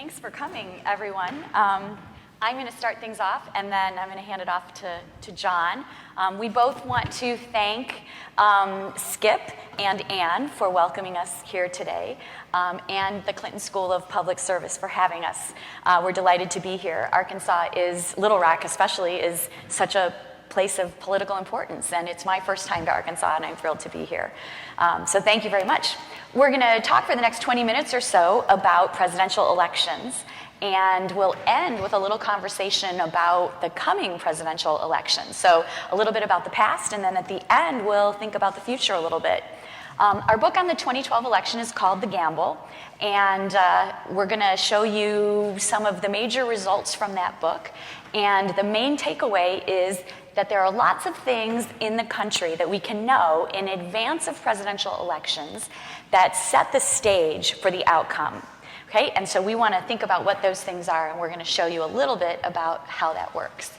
Thanks for coming, everyone. I'm going to start things off, and then I'm going to hand it off to John. We both want to thank Skip and Ann for welcoming us here today, and the Clinton School of Public Service for having us. We're delighted to be here. Arkansas Little Rock especially, is such a place of political importance, and it's my first time to Arkansas, and I'm thrilled to be here. So thank you very much. We're going to talk for the next 20 minutes or so about presidential elections, and we'll end with a little conversation about the coming presidential election. So a little bit about the past, and then at the end, we'll think about the future a little bit. Our book on the 2012 election is called The Gamble, and we're going to show you some of the major results from that book. And the main takeaway is that there are lots of things in the country that we can know in advance of presidential elections that set the stage for the outcome. Okay, and so we want to think about what those things are, and we're going to show you a little bit about how that works.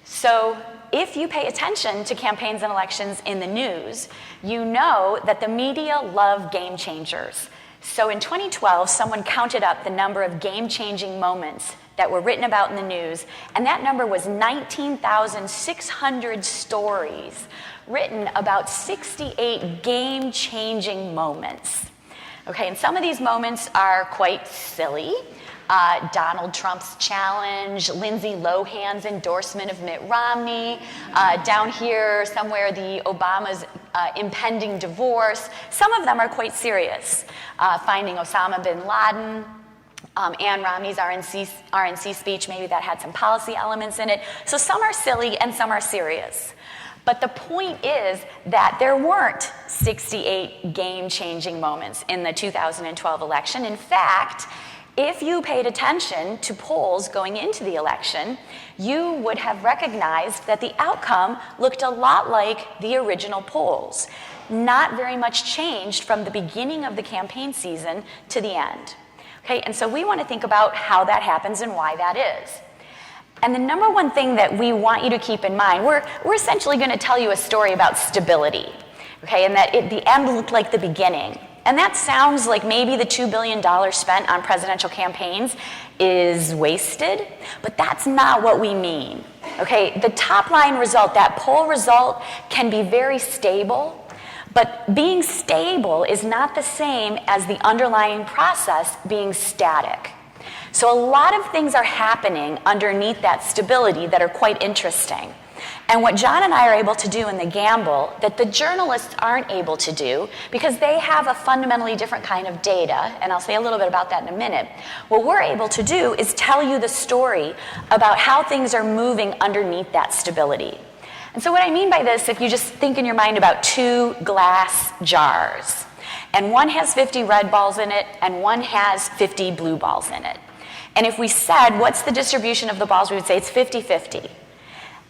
So if you pay attention to campaigns and elections in the news, you know that the media love game changers. So in 2012, someone counted up the number of game-changing moments that were written about in the news, and that number was 19,600 stories written about 68 game-changing moments. Okay, and some of these moments are quite silly. Donald Trump's challenge, Lindsay Lohan's endorsement of Mitt Romney, down here somewhere the Obama's impending divorce. Some of them are quite serious. Finding Osama bin Laden, Ann Romney's RNC speech, maybe that had some policy elements in it. So some are silly and some are serious. But the point is that there weren't 68 game-changing moments in the 2012 election. In fact, if you paid attention to polls going into the election, you would have recognized that the outcome looked a lot like the original polls. Not very much changed from the beginning of the campaign season to the end. Okay, and so we want to think about how that happens and why that is. And the number one thing that we want you to keep in mind, we're essentially going to tell you a story about stability, okay, and that the end looked like the beginning. And that sounds like maybe the $2 billion spent on presidential campaigns is wasted, but that's not what we mean, okay? The top line result, that poll result, can be very stable, but being stable is not the same as the underlying process being static. So a lot of things are happening underneath that stability that are quite interesting. And what John and I are able to do in The Gamble that the journalists aren't able to do because they have a fundamentally different kind of data, and I'll say a little bit about that in a minute, what we're able to do is tell you the story about how things are moving underneath that stability. And so what I mean by this, if you just think in your mind about two glass jars, and one has 50 red balls in it, and one has 50 blue balls in it. And if we said, what's the distribution of the balls, we would say it's 50-50.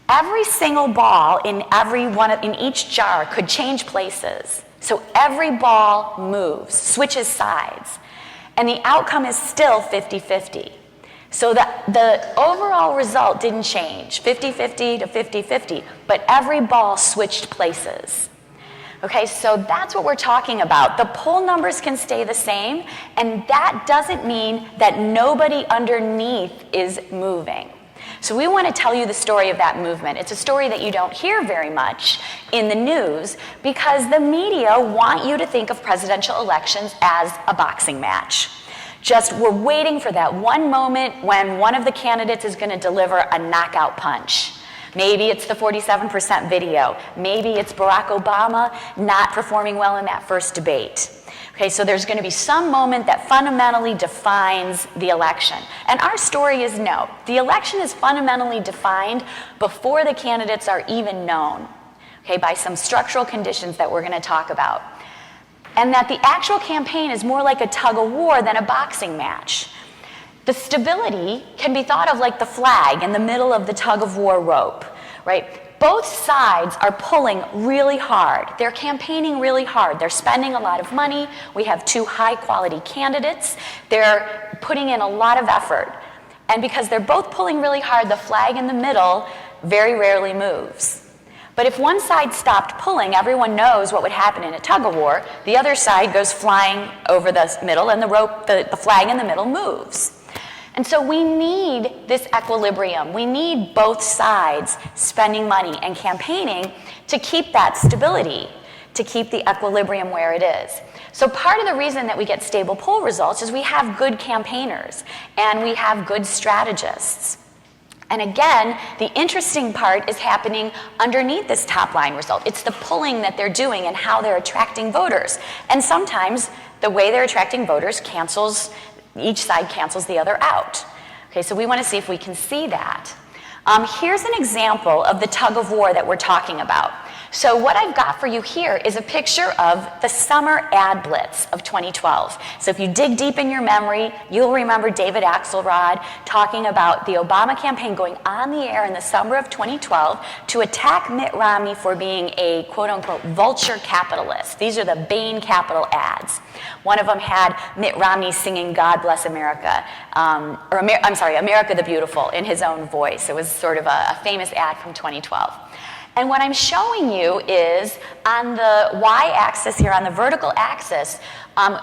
Every single ball in each jar could change places. So every ball moves, switches sides, and the outcome is still 50-50. So the overall result didn't change, 50-50 to 50-50, but every ball switched places. Okay, so that's what we're talking about. The poll numbers can stay the same, and that doesn't mean that nobody underneath is moving. So we want to tell you the story of that movement. It's a story that you don't hear very much in the news because the media want you to think of presidential elections as a boxing match. Just we're waiting for that one moment when one of the candidates is going to deliver a knockout punch. Maybe it's the 47% video. Maybe it's Barack Obama not performing well in that first debate. Okay, so there's going to be some moment that fundamentally defines the election. And our story is no. The election is fundamentally defined before the candidates are even known, okay, by some structural conditions that we're going to talk about. And that the actual campaign is more like a tug-of-war than a boxing match. The stability can be thought of like the flag in the middle of the tug-of-war rope, right? Both sides are pulling really hard. They're campaigning really hard. They're spending a lot of money. We have two high-quality candidates. They're putting in a lot of effort. And because they're both pulling really hard, the flag in the middle very rarely moves. But if one side stopped pulling, everyone knows what would happen in a tug-of-war. The other side goes flying over the middle, and the rope, the flag in the middle moves. And so we need this equilibrium. We need both sides spending money and campaigning to keep that stability, to keep the equilibrium where it is. So part of the reason that we get stable poll results is we have good campaigners and we have good strategists. And again, the interesting part is happening underneath this top line result. It's the pulling that they're doing and how they're attracting voters. And sometimes the way they're attracting voters each side cancels the other out. Okay, so we want to see if we can see that. Here's an example of the tug of war that we're talking about. So what I've got for you here is a picture of the summer ad blitz of 2012. So if you dig deep in your memory, you'll remember David Axelrod talking about the Obama campaign going on the air in the summer of 2012 to attack Mitt Romney for being a quote-unquote vulture capitalist. These are the Bain Capital ads. One of them had Mitt Romney singing God Bless America, America the Beautiful in his own voice. It was sort of a famous ad from 2012. And what I'm showing you is on the y-axis here, on the vertical axis,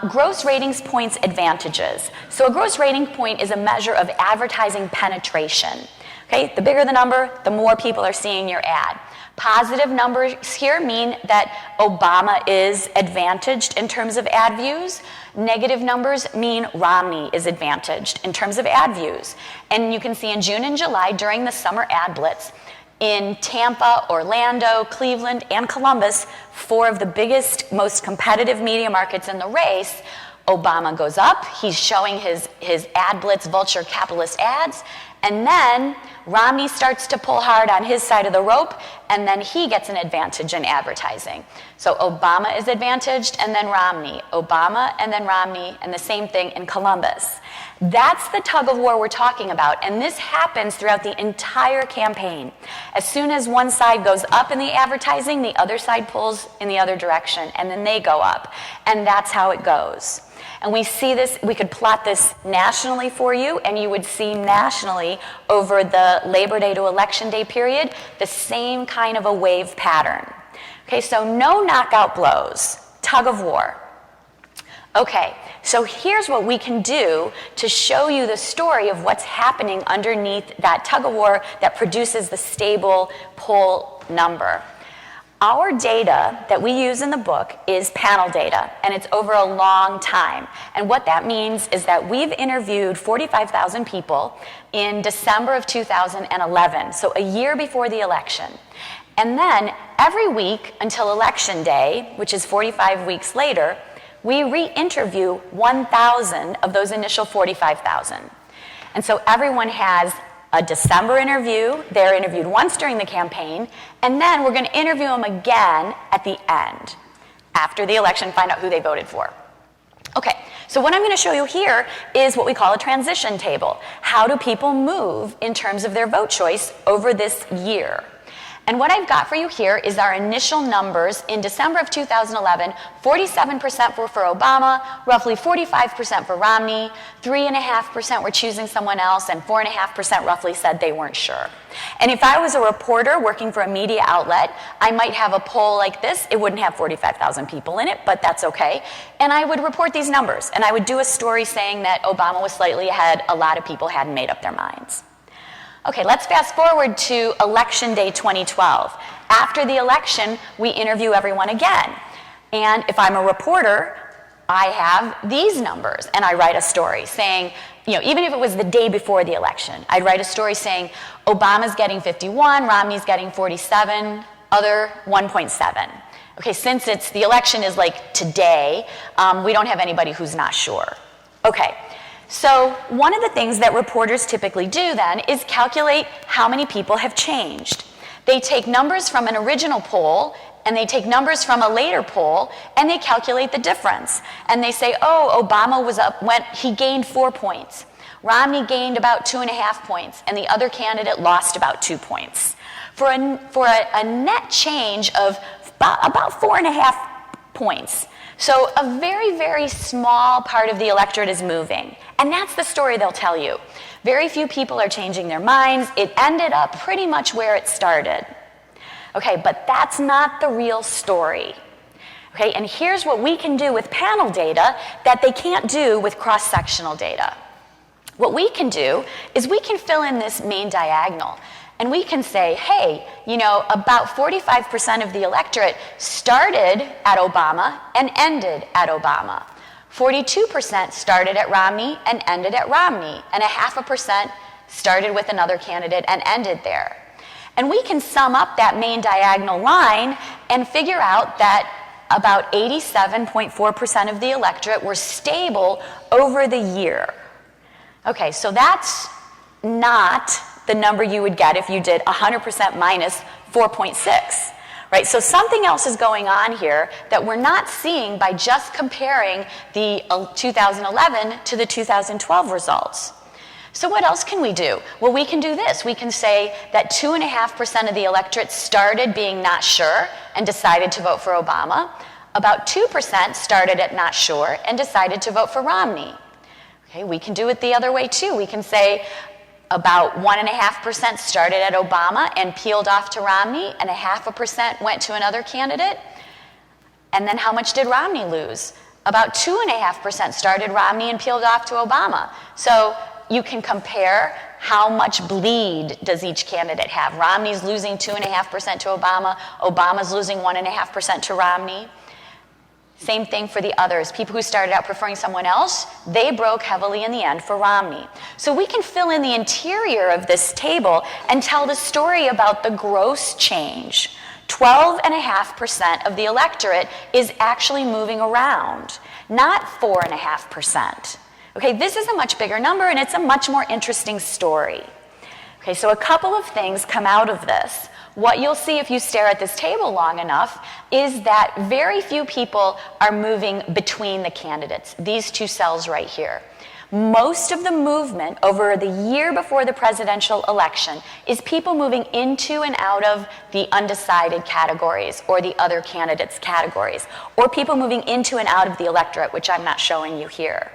gross ratings points advantages. So a gross rating point is a measure of advertising penetration. Okay, the bigger the number, the more people are seeing your ad. Positive numbers here mean that Obama is advantaged in terms of ad views. Negative numbers mean Romney is advantaged in terms of ad views. And you can see in June and July during the summer ad blitz, in Tampa, Orlando, Cleveland, and Columbus, 4 of the biggest, most competitive media markets in the race, Obama goes up. He's showing his ad blitz vulture capitalist ads. And then Romney starts to pull hard on his side of the rope, and then he gets an advantage in advertising. So Obama is advantaged, and then Romney. Obama, and then Romney, and the same thing in Columbus. That's the tug of war we're talking about, and this happens throughout the entire campaign. As soon as one side goes up in the advertising, the other side pulls in the other direction, and then they go up. And that's how it goes. And we see this, we could plot this nationally for you, and you would see nationally over the Labor Day to Election Day period, the same kind of a wave pattern. Okay, so no knockout blows, tug of war. Okay, so here's what we can do to show you the story of what's happening underneath that tug of war that produces the stable poll number. Our data that we use in the book is panel data, and it's over a long time. And what that means is that we've interviewed 45,000 people in December of 2011, so a year before the election. And then every week until Election Day, which is 45 weeks later, we re-interview 1,000 of those initial 45,000. And so everyone has a December interview. They're interviewed once during the campaign, and then we're going to interview them again at the end, after the election, find out who they voted for. Okay, so what I'm going to show you here is what we call a transition table. How do people move in terms of their vote choice over this year? And what I've got for you here is our initial numbers in December of 2011. 47% were for Obama, roughly 45% for Romney, 3.5% were choosing someone else, and 4.5% roughly said they weren't sure. And if I was a reporter working for a media outlet, I might have a poll like this. It wouldn't have 45,000 people in it, but that's okay. And I would report these numbers, and I would do a story saying that Obama was slightly ahead. A lot of people hadn't made up their minds. Okay, let's fast forward to Election Day 2012. After the election, we interview everyone again. And if I'm a reporter, I have these numbers, and I write a story saying, even if it was the day before the election, I'd write a story saying, Obama's getting 51, Romney's getting 47, other 1.7. Okay, since the election is like today, we don't have anybody who's not sure. Okay. So one of the things that reporters typically do then is calculate how many people have changed. They take numbers from an original poll, and they take numbers from a later poll, and they calculate the difference. And they say, oh, Obama was up, he gained 4 points. Romney gained about 2.5 points, and the other candidate lost about 2 points. For a net change of about 4.5 points. So a very, very small part of the electorate is moving. And that's the story they'll tell you. Very few people are changing their minds. It ended up pretty much where it started. Okay, but that's not the real story. Okay, and here's what we can do with panel data that they can't do with cross-sectional data. What we can do is we can fill in this main diagonal, and we can say, hey, you know, about 45% of the electorate started at Obama and ended at Obama. 42% started at Romney and ended at Romney, and 0.5% started with another candidate and ended there. And we can sum up that main diagonal line and figure out that about 87.4% of the electorate were stable over the year. Okay, so that's not the number you would get if you did 100% minus 4.6. Right, so something else is going on here that we're not seeing by just comparing the 2011 to the 2012 results. So what else can we do? Well, we can do this. We can say that 2.5% of the electorate started being not sure and decided to vote for Obama. About 2% started at not sure and decided to vote for Romney. Okay, we can do it the other way too. We can say about 1.5% started at Obama and peeled off to Romney, and 0.5% went to another candidate. And then how much did Romney lose? About 2.5% started Romney and peeled off to Obama. So you can compare how much bleed does each candidate have. Romney's losing 2.5% to Obama. Obama's losing 1.5% to Romney. Same thing for the others. People who started out preferring someone else, they broke heavily in the end for Romney. So we can fill in the interior of this table and tell the story about the gross change. 12.5% of the electorate is actually moving around, not 4.5%. Okay, this is a much bigger number and it's a much more interesting story. Okay, so a couple of things come out of this. What you'll see if you stare at this table long enough is that very few people are moving between the candidates, these two cells right here. Most of the movement over the year before the presidential election is people moving into and out of the undecided categories or the other candidates categories, or people moving into and out of the electorate, which I'm not showing you here.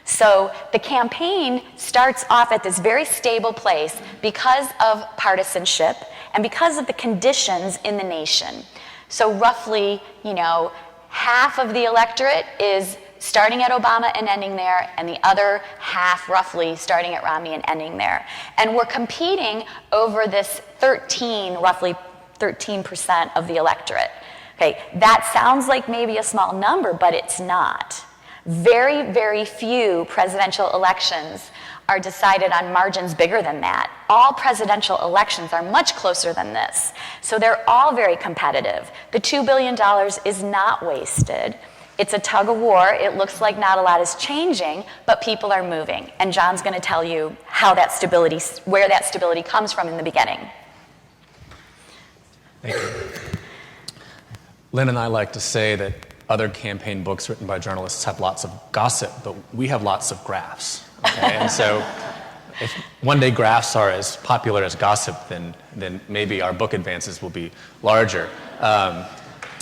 So the campaign starts off at this very stable place because of partisanship and because of the conditions in the nation. So roughly, half of the electorate is starting at Obama and ending there, and the other half roughly starting at Romney and ending there. And we're competing over this roughly 13% of the electorate. Okay, that sounds like maybe a small number, but it's not. Very, very few presidential elections are decided on margins bigger than that. All presidential elections are much closer than this. So they're all very competitive. The $2 billion is not wasted. It's a tug-of-war. It looks like not a lot is changing, but people are moving. And John's going to tell you where that stability comes from in the beginning. Thank you. Lynn and I like to say that other campaign books written by journalists have lots of gossip, but we have lots of graphs. Okay? And so if one day graphs are as popular as gossip, then maybe our book advances will be larger.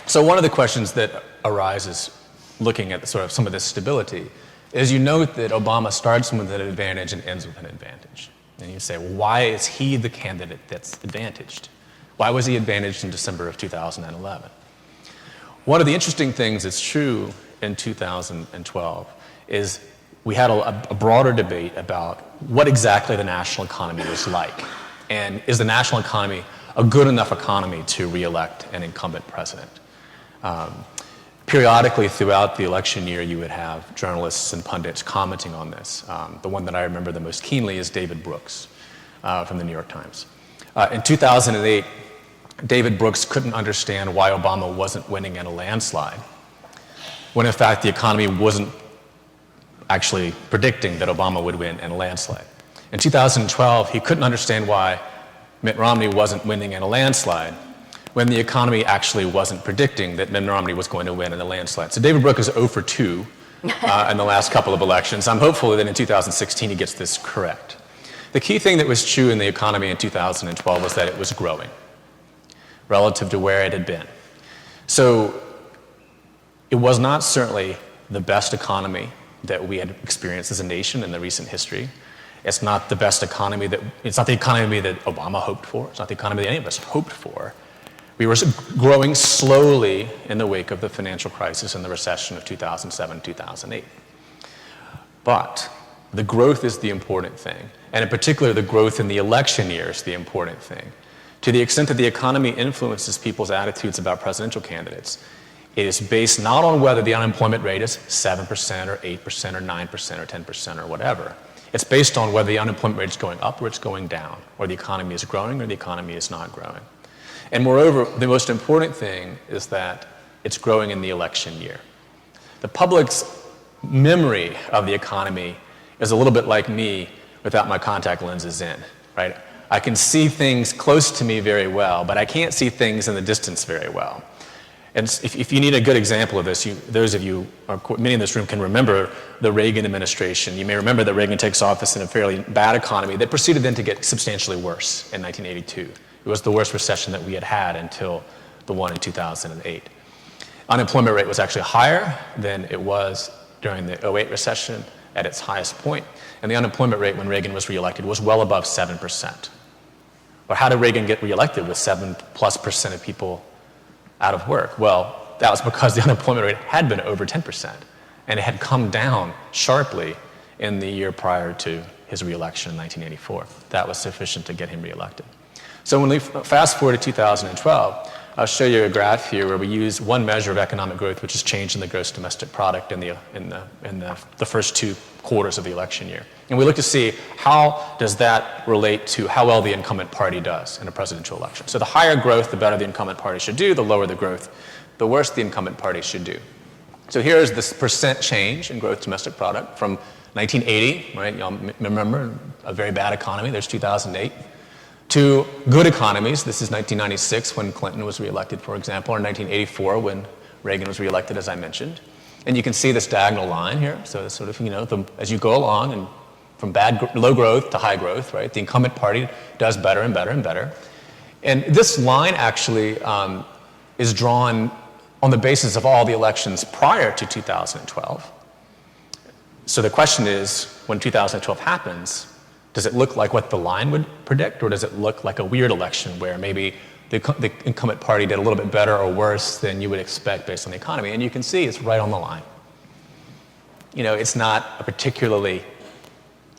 So one of the questions that arises looking at sort of some of this stability is you note that Obama starts with an advantage and ends with an advantage. And you say, well, why is he the candidate that's advantaged? Why was he advantaged in December of 2011? One of the interesting things that's true in 2012 is we had a broader debate about what exactly the national economy was like. And is the national economy a good enough economy to re-elect an incumbent president? Periodically throughout the election year, you would have journalists and pundits commenting on this. The one that I remember the most keenly is David Brooks from the New York Times. In 2008, David Brooks couldn't understand why Obama wasn't winning in a landslide, when in fact the economy wasn't actually predicting that Obama would win in a landslide. In 2012, he couldn't understand why Mitt Romney wasn't winning in a landslide, when the economy actually wasn't predicting that Mitt Romney was going to win in a landslide. So David Brooks is 0 for 2 in the last couple of elections. I'm hopeful that in 2016 he gets this correct. The key thing that was true in the economy in 2012 was that it was growing relative to where it had been. So it was not certainly the best economy that we had experienced as a nation in the recent history. It's not the best economy it's not the economy that Obama hoped for. It's not the economy that any of us hoped for. We were growing slowly in the wake of the financial crisis and the recession of 2007, 2008. But the growth is the important thing, and in particular, the growth in the election year is the important thing. To the extent that the economy influences people's attitudes about presidential candidates, it is based not on whether the unemployment rate is 7% or 8% or 9% or 10% or whatever. It's based on whether the unemployment rate is going up or it's going down, or the economy is growing or the economy is not growing. And moreover, the most important thing is that it's growing in the election year. The public's memory of the economy is a little bit like me without my contact lenses in, right? I can see things close to me very well, but I can't see things in the distance very well. And if you need a good example of this, those of you, or many in this room, can remember the Reagan administration. You may remember that Reagan takes office in a fairly bad economy that proceeded then to get substantially worse in 1982. It was the worst recession that we had had until the one in 2008. Unemployment rate was actually higher than it was during the 2008 recession at its highest point, and the unemployment rate when Reagan was reelected was well above 7%. But how did Reagan get reelected with 7+% of people out of work? Well, that was because the unemployment rate had been over 10%, and it had come down sharply in the year prior to his reelection in 1984. That was sufficient to get him reelected. So when we fast forward to 2012, I'll show you a graph here where we use one measure of economic growth, which is change in the gross domestic product in the first 2 quarters of the election year. And we look to see how does that relate to how well the incumbent party does in a presidential election. So the higher growth, the better the incumbent party should do. The lower the growth, the worse the incumbent party should do. So here is this percent change in gross domestic product from 1980, right? Y'all remember a very bad economy. There's 2008. To good economies. This is 1996 when Clinton was reelected, for example, or 1984 when Reagan was reelected, as I mentioned. And you can see this diagonal line here. So it's sort of, as you go along and from low growth to high growth, right, the incumbent party does better and better and better. And this line actually is drawn on the basis of all the elections prior to 2012. So the question is, when 2012 happens, does it look like what the line would predict, or does it look like a weird election where maybe the incumbent party did a little bit better or worse than you would expect based on the economy? And you can see it's right on the line. It's not a particularly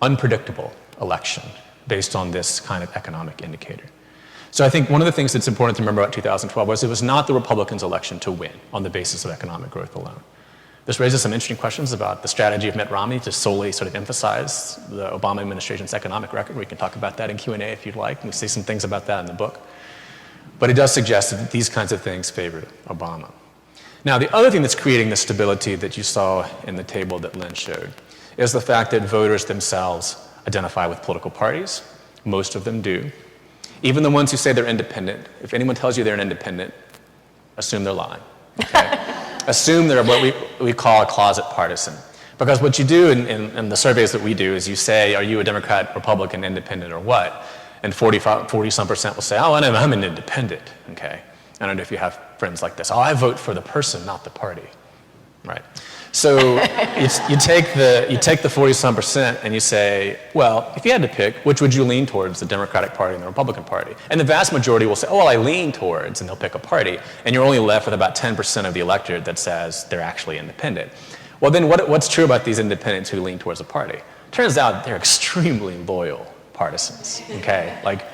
unpredictable election based on this kind of economic indicator. So I think one of the things that's important to remember about 2012 was it was not the Republicans' election to win on the basis of economic growth alone. This raises some interesting questions about the strategy of Mitt Romney to solely sort of emphasize the Obama administration's economic record. We can talk about that in Q&A if you'd like. We see some things about that in the book. But it does suggest that these kinds of things favored Obama. Now, the other thing that's creating the stability that you saw in the table that Lynn showed is the fact that voters themselves identify with political parties. Most of them do. Even the ones who say they're independent, if anyone tells you they're an independent, assume they're lying. Okay? Assume they're what we call a closet partisan. Because what you do in the surveys that we do is you say, are you a Democrat, Republican, independent, or what? And 40-some% will say, oh, I'm an independent, okay? I don't know if you have friends like this. Oh, I vote for the person, not the party, right? So you take the 40-some% and you say, well, if you had to pick, which would you lean towards, the Democratic Party and the Republican Party? And the vast majority will say, oh, well, I lean towards, and they'll pick a party. And you're only left with about 10% of the electorate that says they're actually independent. Well, then what's true about these independents who lean towards a party? Turns out they're extremely loyal partisans, okay? Like,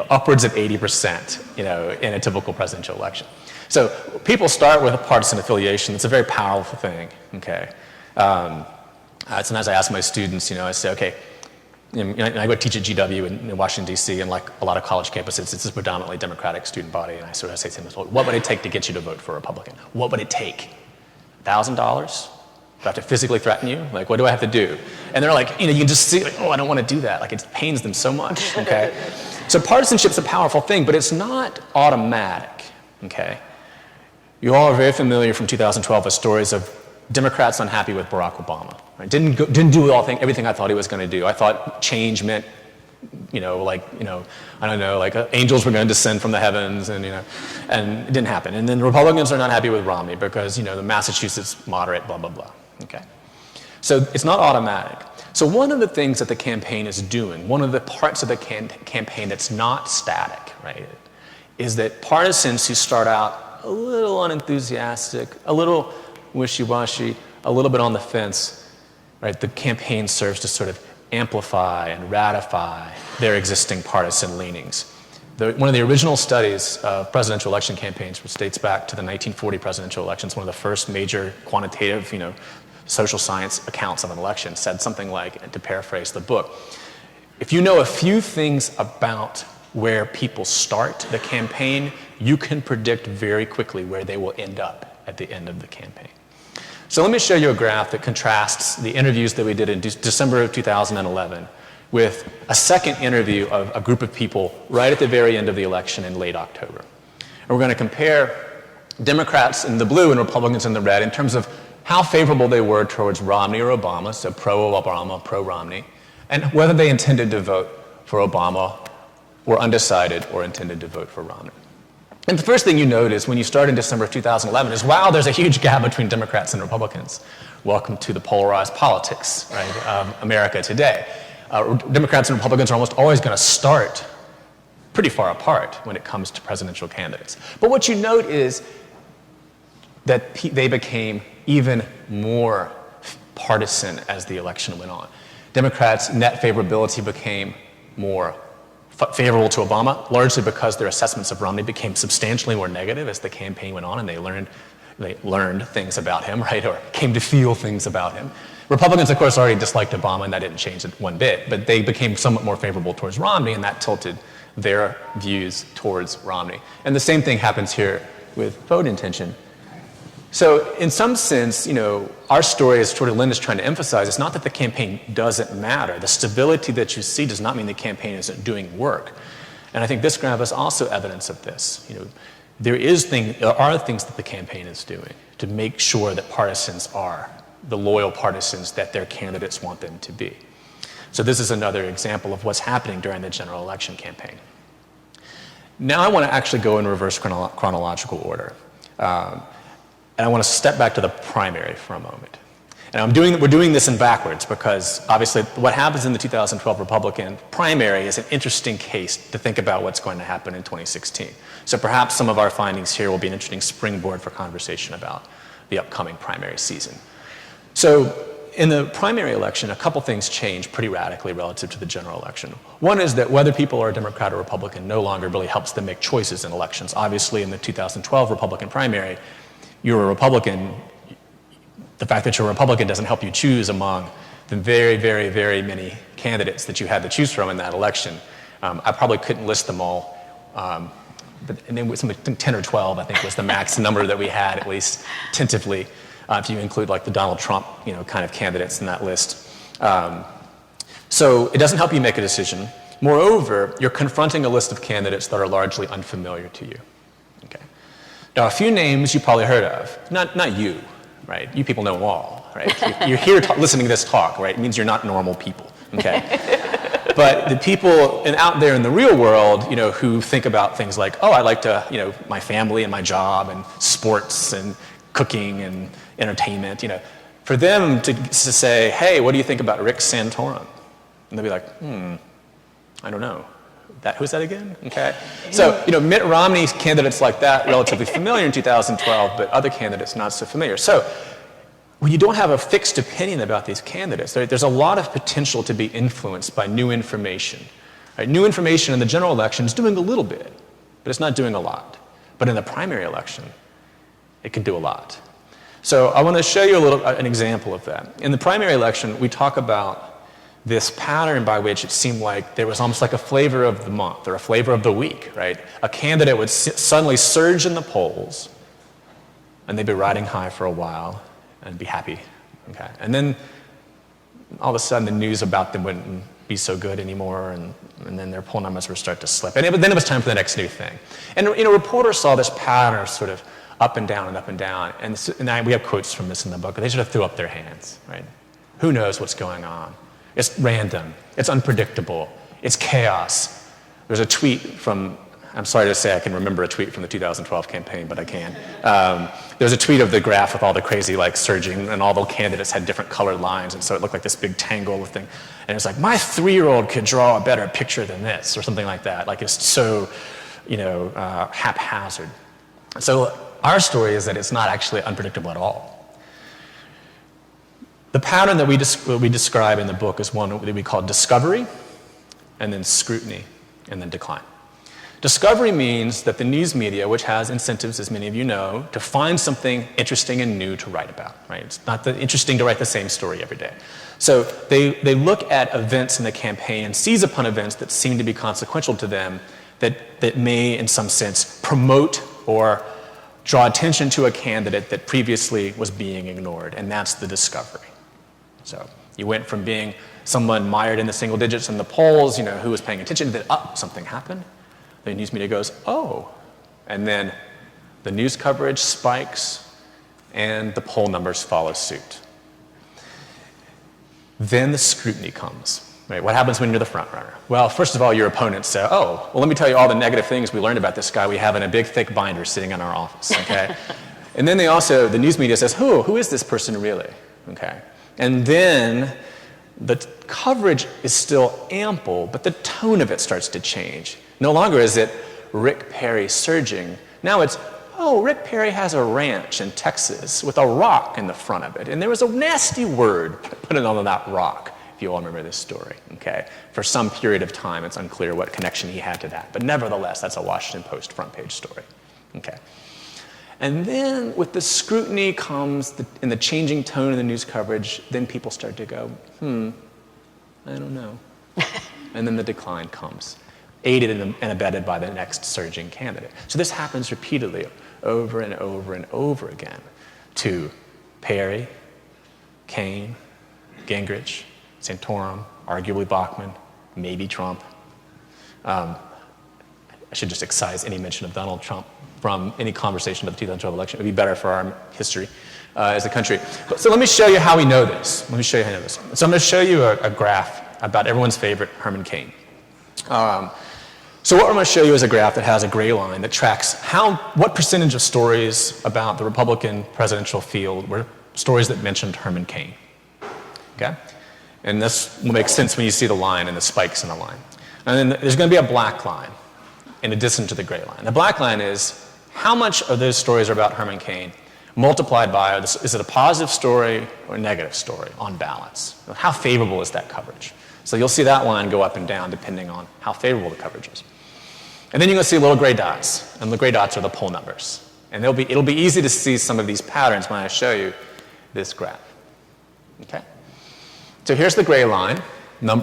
upwards of 80%, in a typical presidential election. So people start with a partisan affiliation. It's a very powerful thing, okay? Sometimes I ask my students, I say, okay, I go teach at GW in Washington, D.C., and like a lot of college campuses, it's a predominantly Democratic student body, and I sort of say to them, well, what would it take to get you to vote for a Republican? What would it take? $1,000? Do I have to physically threaten you? Like, what do I have to do? And they're like, you can just see, like, oh, I don't want to do that. Like, it pains them so much, okay? So partisanship's a powerful thing, but it's not automatic, okay? You all are very familiar from 2012 with stories of Democrats unhappy with Barack Obama. Right? Didn't do everything I thought he was going to do. I thought change meant, I don't know, like angels were going to descend from the heavens, and it didn't happen. And then Republicans are not happy with Romney because, the Massachusetts moderate, blah, blah, blah. Okay. So it's not automatic. So one of the things that the campaign is doing, one of the parts of the campaign that's not static, right, is that partisans who start out a little unenthusiastic, a little wishy-washy, a little bit on the fence, right, the campaign serves to sort of amplify and ratify their existing partisan leanings. One of the original studies of presidential election campaigns, which dates back to the 1940 presidential elections, one of the first major quantitative, social science accounts of an election, said something like, and to paraphrase the book, if you know a few things about where people start the campaign, you can predict very quickly where they will end up at the end of the campaign. So let me show you a graph that contrasts the interviews that we did in December of 2011 with a second interview of a group of people right at the very end of the election in late October. And we're going to compare Democrats in the blue and Republicans in the red in terms of how favorable they were towards Romney or Obama, so pro-Obama, pro-Romney, and whether they intended to vote for Obama, were undecided, or intended to vote for Romney. And the first thing you notice when you start in December of 2011 is, wow, there's a huge gap between Democrats and Republicans. Welcome to the polarized politics, right, of America today. Democrats and Republicans are almost always going to start pretty far apart when it comes to presidential candidates. But what you note is that they became even more partisan as the election went on. Democrats' net favorability became more favorable to Obama, largely because their assessments of Romney became substantially more negative as the campaign went on, and they learned things about him, right, or came to feel things about him. Republicans, of course, already disliked Obama, and that didn't change it one bit, but they became somewhat more favorable towards Romney, and that tilted their views towards Romney. And the same thing happens here with vote intention. So in some sense, our story, as sort of Lynn is trying to emphasize, is not that the campaign doesn't matter. The stability that you see does not mean the campaign isn't doing work. And I think this graph is also evidence of this. There are things that the campaign is doing to make sure that partisans are the loyal partisans that their candidates want them to be. So this is another example of what's happening during the general election campaign. Now I want to actually go in reverse chronological order. And I want to step back to the primary for a moment. And we're doing this in backwards because obviously what happens in the 2012 Republican primary is an interesting case to think about what's going to happen in 2016. So perhaps some of our findings here will be an interesting springboard for conversation about the upcoming primary season. So in the primary election, a couple things change pretty radically relative to the general election. One is that whether people are Democrat or Republican no longer really helps them make choices in elections. Obviously in the 2012 Republican primary, you're a Republican. The fact that you're a Republican doesn't help you choose among the very, very, very many candidates that you had to choose from in that election. I probably couldn't list them all, but and then something 10 or 12, I think, was the max number that we had, at least tentatively, if you include like the Donald Trump, kind of candidates in that list. So it doesn't help you make a decision. Moreover, you're confronting a list of candidates that are largely unfamiliar to you. Okay. Now, a few names you probably heard of. Not you, right? You people know them all, right? You're here listening to this talk, right? It means you're not normal people, okay? But the people out there in the real world, who think about things like, oh, I like to, my family and my job and sports and cooking and entertainment, for them to say, hey, what do you think about Rick Santorum? And they'll be like, I don't know. Who's that again? Okay. So, Mitt Romney's candidates like that, relatively familiar in 2012, but other candidates not so familiar. So when you don't have a fixed opinion about these candidates, there's a lot of potential to be influenced by new information. Right? New information in the general election is doing a little bit, but it's not doing a lot. But in the primary election, it can do a lot. So I want to show you an example of that. In the primary election, we talk about this pattern by which it seemed like there was almost like a flavor of the month or a flavor of the week, right? A candidate would suddenly surge in the polls, and they'd be riding high for a while and be happy, okay? And then all of a sudden the news about them wouldn't be so good anymore, and then their poll numbers would start to slip. And then it was time for the next new thing. And reporters saw this pattern of sort of up and down and up and down, and we have quotes from this in the book. They sort of threw up their hands, right? Who knows what's going on? It's random, it's unpredictable, it's chaos. There's a tweet from, I'm sorry to say I can remember a tweet from the 2012 campaign, but I can. There's a tweet of the graph with all the crazy surging, and all the candidates had different colored lines, and so it looked like this big tangle of thing. And it's like, my 3-year-old could draw a better picture than this, or something like that. Like it's so haphazard. So our story is that it's not actually unpredictable at all. The pattern that we describe in the book is one that we call discovery, and then scrutiny, and then decline. Discovery means that the news media, which has incentives, as many of you know, to find something interesting and new to write about, right? It's not interesting to write the same story every day. So they look at events in the campaign and seize upon events that seem to be consequential to them, that may, in some sense, promote or draw attention to a candidate that previously was being ignored, and that's the discovery. So you went from being someone mired in the single digits in the polls, who was paying attention, that something happened. The news media goes, oh, and then the news coverage spikes and the poll numbers follow suit. Then the scrutiny comes, right? What happens when you're the front runner? Well, first of all, your opponents say, oh, well, let me tell you all the negative things we learned about this guy we have in a big, thick binder sitting in our office, okay? And then the news media says, who is this person really, okay? And then the coverage is still ample, but the tone of it starts to change. No longer is it Rick Perry surging. Now it's, Rick Perry has a ranch in Texas with a rock in the front of it. And there was a nasty word put on that rock, if you all remember this story, okay? For some period of time, it's unclear what connection he had to that. But nevertheless, that's a Washington Post front page story, okay? And then with the scrutiny comes, in the changing tone of the news coverage, then people start to go, I don't know. And then the decline comes, aided and abetted by the next surging candidate. So this happens repeatedly, over and over and over again, to Perry, Cain, Gingrich, Santorum, arguably Bachmann, maybe Trump. I should just excise any mention of Donald Trump from any conversation about the 2012 election. It would be better for our history as a country. So let me show you how we know this. So I'm going to show you a graph about everyone's favorite Herman Cain. So what we're going to show you is a graph that has a gray line that tracks what percentage of stories about the Republican presidential field were stories that mentioned Herman Cain. Okay? And this will make sense when you see the line and the spikes in the line. And then there's going to be a black line in addition to the gray line. The black line is how much of those stories are about Herman Cain multiplied by, is it a positive story or a negative story on balance? How favorable is that coverage? So you'll see that line go up and down depending on how favorable the coverage is. And then you're going to see little gray dots, and the gray dots are the poll numbers. And it'll be easy to see some of these patterns when I show you this graph. Okay? So here's the gray line,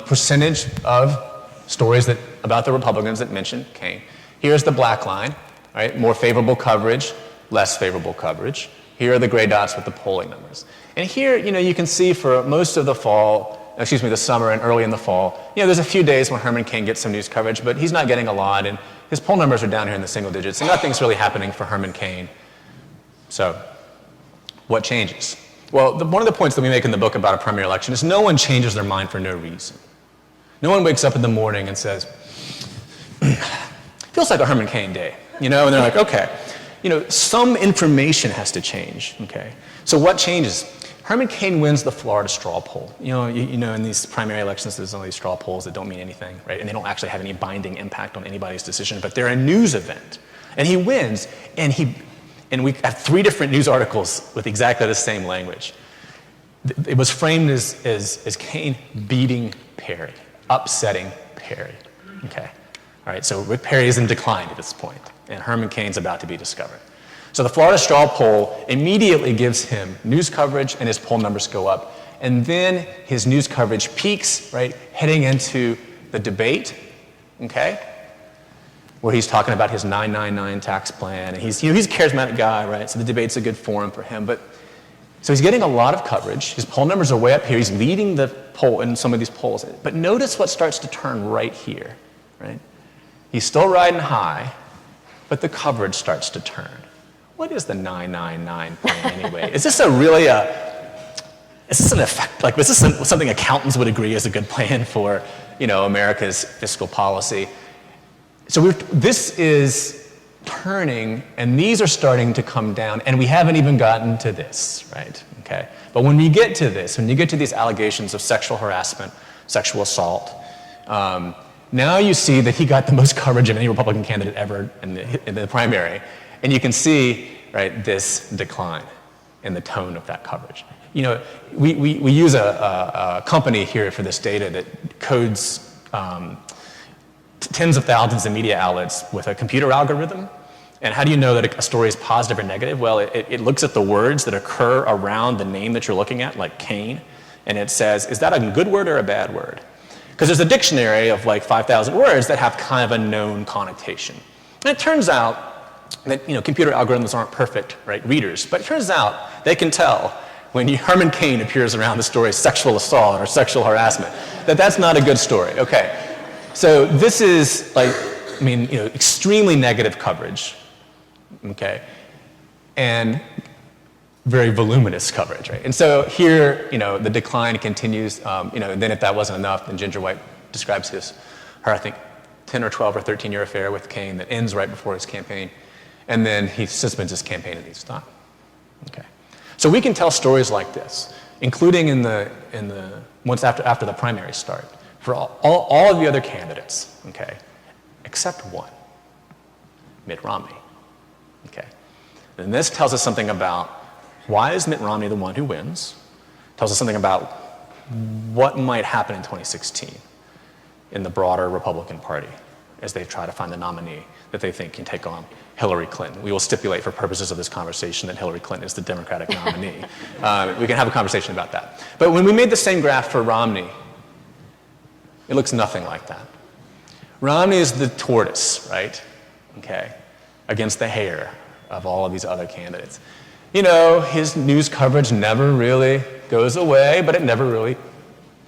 percentage of stories about the Republicans that mention Cain. Here's the black line, right? More favorable coverage, less favorable coverage. Here are the gray dots with the polling numbers. And here, you can see for most of the the summer and early in the fall, there's a few days when Herman Cain gets some news coverage, but he's not getting a lot, and his poll numbers are down here in the single digits, and nothing's really happening for Herman Cain. So, what changes? Well, one of the points that we make in the book about a primary election is no one changes their mind for no reason. No one wakes up in the morning and says, feels like a Herman Cain day, and they're like, okay, some information has to change, okay? So what changes? Herman Cain wins the Florida straw poll. In these primary elections, there's all these straw polls that don't mean anything, right? And they don't actually have any binding impact on anybody's decision, but they're a news event. And he wins, and we have 3 different news articles with exactly the same language. It was framed as Cain beating Perry, upsetting Perry, okay? All right, so Rick Perry is in decline at this point, and Herman Cain's about to be discovered. So the Florida straw poll immediately gives him news coverage, and his poll numbers go up. And then his news coverage peaks, right, heading into the debate, okay, where he's talking about his 999 tax plan. And he's a charismatic guy, right, so the debate's a good forum for him. So he's getting a lot of coverage. His poll numbers are way up here. He's leading the poll in some of these polls. But notice what starts to turn right here, right? He's still riding high, but the coverage starts to turn. What is the 999 plan anyway? Is this is this an effect? Is this something accountants would agree is a good plan for, America's fiscal policy? So this is turning, and these are starting to come down, and we haven't even gotten to this, right? Okay. But when you get to this, when you get to these allegations of sexual harassment, sexual assault, Now you see that he got the most coverage of any Republican candidate ever in the primary. And you can see, right, this decline in the tone of that coverage. You know, we use a company here for this data that codes tens of thousands of media outlets with a computer algorithm. And how do you know that a story is positive or negative? Well, it looks at the words that occur around the name that you're looking at, like Cain, and it says, is that a good word or a bad word? Because there's a dictionary of like 5,000 words that have kind of a known connotation. And it turns out that, you know, computer algorithms aren't perfect, right, readers, but it turns out they can tell when Herman Cain appears around the story sexual assault or sexual harassment, that that's not a good story. Okay, so this is like, I mean, you know, extremely negative coverage. Okay, and very voluminous coverage, right? And so here, you know, the decline continues. You know, and then if that wasn't enough, then Ginger White describes her, I think, 10 or 12 or 13-year affair with Cain that ends right before his campaign, and then he suspends his campaign and he's done. Okay, so we can tell stories like this, including in the once after the primaries start, for all of the other candidates. Okay, except one, Mitt Romney. Okay, and this tells us something about why is Mitt Romney the one who wins. Tells us something about what might happen in 2016 in the broader Republican Party as they try to find the nominee that they think can take on Hillary Clinton. We will stipulate for purposes of this conversation that Hillary Clinton is the Democratic nominee. We can have a conversation about that. But when we made the same graph for Romney, it looks nothing like that. Romney is the tortoise, right? Okay, against the hare of all of these other candidates. You know, his news coverage never really goes away, but it never really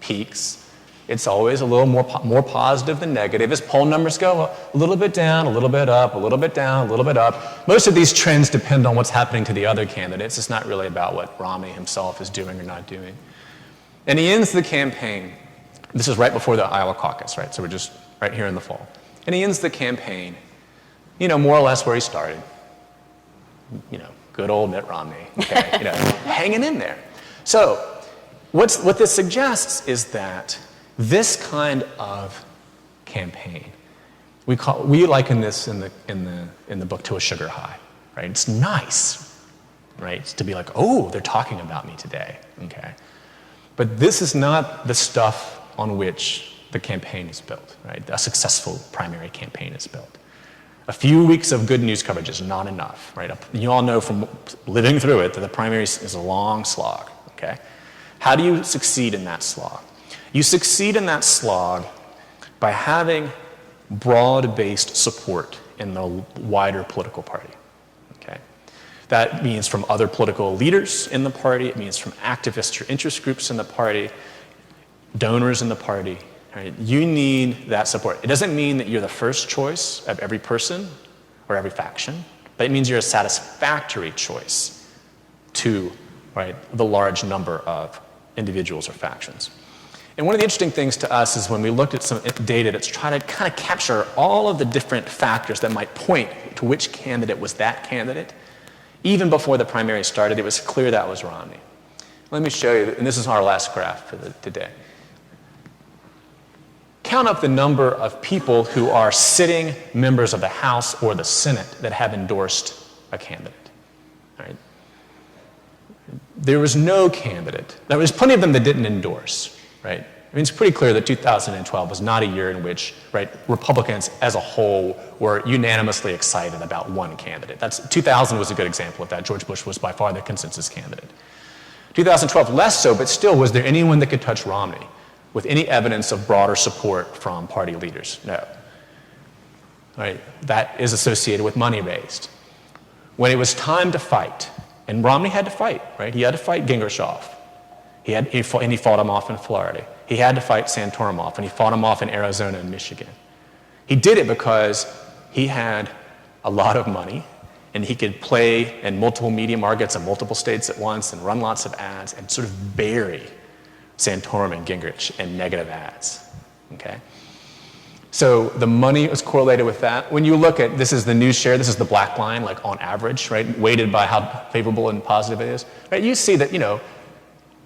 peaks. It's always a little more positive than negative. His poll numbers go a little bit down, a little bit up, a little bit down, a little bit up. Most of these trends depend on what's happening to the other candidates. It's not really about what Romney himself is doing or not doing. And he ends the campaign. This is right before the Iowa caucus, right? So we're just right here in the fall. And he ends the campaign, you know, more or less where he started. You know, good old Mitt Romney, okay, you know, hanging in there. So what this suggests is that this kind of campaign, we liken this in the book to a sugar high, right? It's nice, right? It's to be like, oh, they're talking about me today, okay? But this is not the stuff on which the campaign is built, right? A successful primary campaign is built. A few weeks of good news coverage is not enough, right? You all know from living through it that the primary is a long slog, okay? How do you succeed in that slog? You succeed in that slog by having broad-based support in the wider political party, okay? That means from other political leaders in the party, it means from activists or interest groups in the party, donors in the party. Right? You need that support. It doesn't mean that you're the first choice of every person or every faction, but it means you're a satisfactory choice to, right, the large number of individuals or factions. And one of the interesting things to us is when we looked at some data that's trying to kind of capture all of the different factors that might point to which candidate was that candidate, even before the primary started, it was clear that was Romney. Let me show you, and this is our last graph for today. Count up the number of people who are sitting members of the House or the Senate that have endorsed a candidate. Right? There was no candidate. There was plenty of them that didn't endorse. Right? I mean, it's pretty clear that 2012 was not a year in which, right, Republicans as a whole were unanimously excited about one candidate. 2000 was a good example of that. George Bush was by far the consensus candidate. 2012 less so, but still, was there anyone that could touch Romney with any evidence of broader support from party leaders? No. Right? That is associated with money raised. When it was time to fight, and Romney had to fight, right? He had to fight Gingrich off. He fought him off in Florida. He had to fight Santorum off, and he fought him off in Arizona and Michigan. He did it because he had a lot of money, and he could play in multiple media markets in multiple states at once and run lots of ads and sort of bury Santorum and Gingrich and negative ads, okay? So the money is correlated with that. When you look at, this is the news share, this is the black line, like on average, right? Weighted by how favorable and positive it is, right? You see that, you know,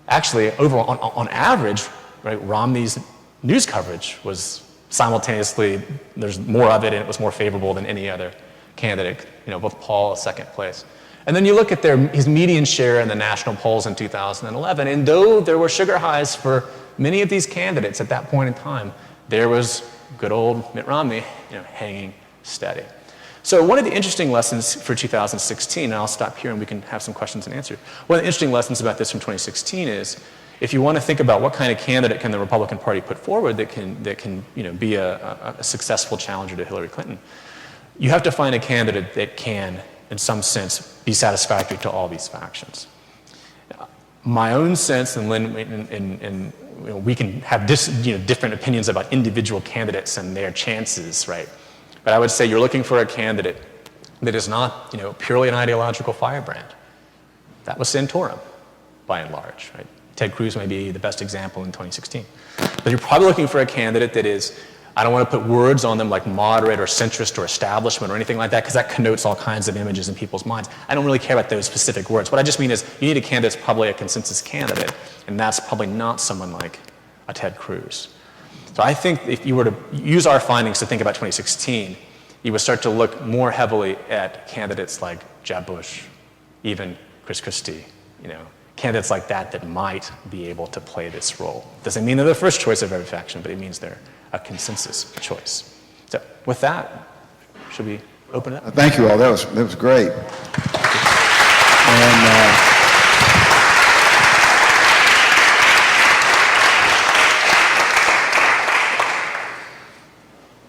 actually overall, on average, right, Romney's news coverage was simultaneously, there's more of it, and it was more favorable than any other candidate, both Paul at second place. And then you look at his median share in the national polls in 2011, and though there were sugar highs for many of these candidates at that point in time, there was good old Mitt Romney, hanging steady. So one of the interesting lessons for 2016, and I'll stop here and we can have some questions and answers. One of the interesting lessons about this from 2016 is, if you want to think about what kind of candidate can the Republican Party put forward that can be a successful challenger to Hillary Clinton, you have to find a candidate that can, in some sense, be satisfactory to all these factions. My own sense, and Lynn, and we can have different opinions about individual candidates and their chances, right? But I would say you're looking for a candidate that is not, purely an ideological firebrand. That was Santorum, by and large, right? Ted Cruz may be the best example in 2016. But you're probably looking for a candidate that is, I don't want to put words on them like moderate or centrist or establishment or anything like that, because that connotes all kinds of images in people's minds. I don't really care about those specific words. What I just mean is you need a candidate that's probably a consensus candidate, and that's probably not someone like a Ted Cruz. So I think if you were to use our findings to think about 2016, you would start to look more heavily at candidates like Jeb Bush, even Chris Christie, candidates like that might be able to play this role. Doesn't mean they're the first choice of every faction, but it means they're a consensus choice. So with that, should we open it up? Thank you all. That was great. And